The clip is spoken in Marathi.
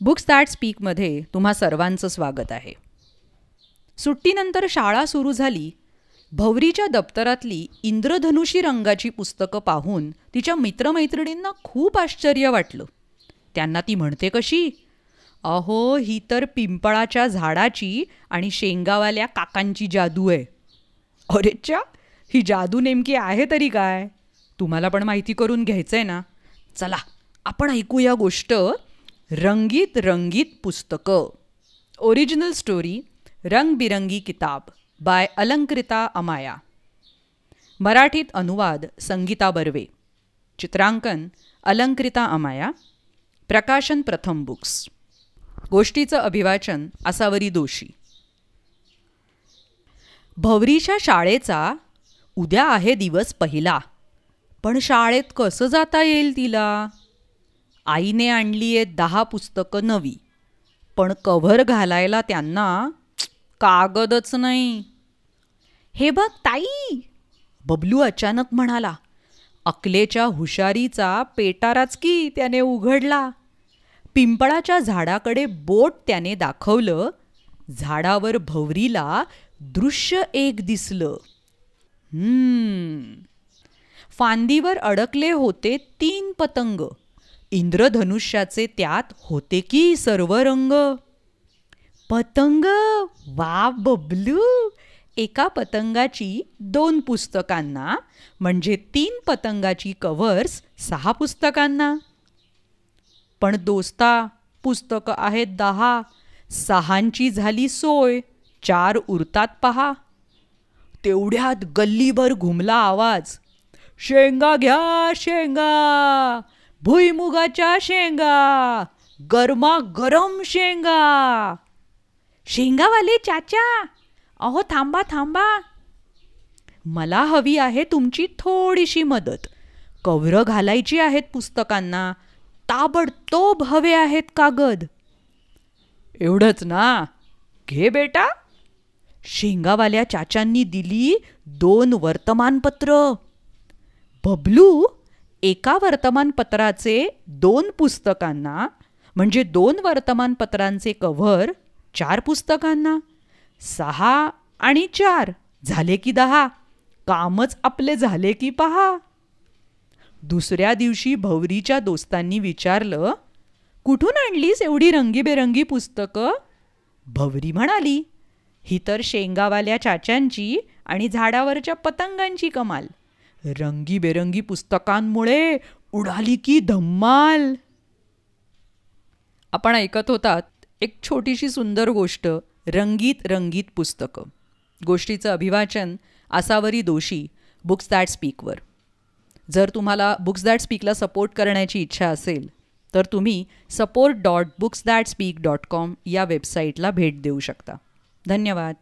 बुक्स दॅट स्पीकमध्ये तुम्हा सर्वांचं स्वागत आहे. सुट्टीनंतर शाळा सुरू झाली. भौरीच्या दप्तरातली इंद्रधनुषी रंगाची पुस्तकं पाहून तिच्या मित्रमैत्रिणींना खूप आश्चर्य वाटलं. त्यांना ती म्हणते कशी, अहो ही तर पिंपळाच्या झाडाची आणि शेंगावाल्या काकांची जादू आहे. अरेच्चा, ही जादू नेमकी आहे तरी काय? तुम्हाला पण माहिती करून घ्यायचं आहे ना? चला आपण ऐकूया गोष्ट रंगीत रंगीत पुस्तकं. ओरिजिनल स्टोरी रंगबिरंगी किताब बाय अलंकृता अमाया. मराठीत अनुवाद संगीता बर्वे. चित्रांकन अलंकृता अमाया. प्रकाशन प्रथम बुक्स. गोष्टीचं अभिवाचन आसावरी दोशी. भौरीच्या शाळेचा उद्या आहे दिवस पहिला. पण शाळेत कसं जाता येईल तिला? आईने आणली आहेत 10 पुस्तकं नवी, पण कव्हर घालायला त्यांना कागदच नाही. हे बघ ताई, बबलू अचानक म्हणाला. अकलेच्या हुशारीचा पेटाराच की त्याने उघडला. पिंपळाच्या झाडाकडे बोट त्याने दाखवलं. झाडावर भौरीला दृश्य एक दिसलं. फांदीवर अडकले होते 3 पतंग. इंद्रधनुष्याचे त्यात होते की सर्व रंग. पतंग, वा बबलू! एका पतंगाची 2 पुस्तकांना, म्हणजे 3 पतंगाची कव्हर्स 6 पुस्तकांना. पण दोस्ता, पुस्तकं आहेत 10. 6ची झाली सोय, 4 उरतात पहा. तेवढ्यात गल्लीभर घुमला आवाज. शेंगा घ्या शेंगा, भुईमुगाच्या शेंगा, गरमागरम शेंगा. शेंगावाले चाचा, अहो थांबा थांबा, मला हवी आहे तुमची थोडीशी मदत. कव्हरं घालायची आहेत पुस्तकांना, ताबडतोब हवे आहेत कागद. एवढंच ना? घे बेटा. शेंगावाल्या चाचांनी दिली 2 वर्तमानपत्र. बबलू एका वर्तमानपत्राचे 2 पुस्तकांना, म्हणजे 2 वर्तमानपत्रांचे कव्हर 4 पुस्तकांना. 6 आणि 4 झाले की 10. कामच आपले झाले की पहा. दुसऱ्या दिवशी भौरीच्या दोस्तांनी विचारलं, कुठून आणलीस एवढी रंगीबेरंगी पुस्तकं? भौरी म्हणाली, ही तर शेंगावाल्या चाच्यांची आणि झाडावरच्या पतंगांची कमाल. रंगीबेरंगी पुस्तकांमुळे उडाली की धम्माल. आपण ऐकत होतात एक छोटीशी सुंदर गोष्ट, रंगीत रंगीत पुस्तकं. गोष्टीचं अभिवाचन आसावरी दोशी, बुक्स दॅट स्पीकवर. जर तुम्हाला बुक्स दॅट स्पीकला सपोर्ट करण्याची इच्छा असेल तर तुम्ही support.booksthatspeak.com या वेबसाईटला भेट देऊ शकता. धन्यवाद.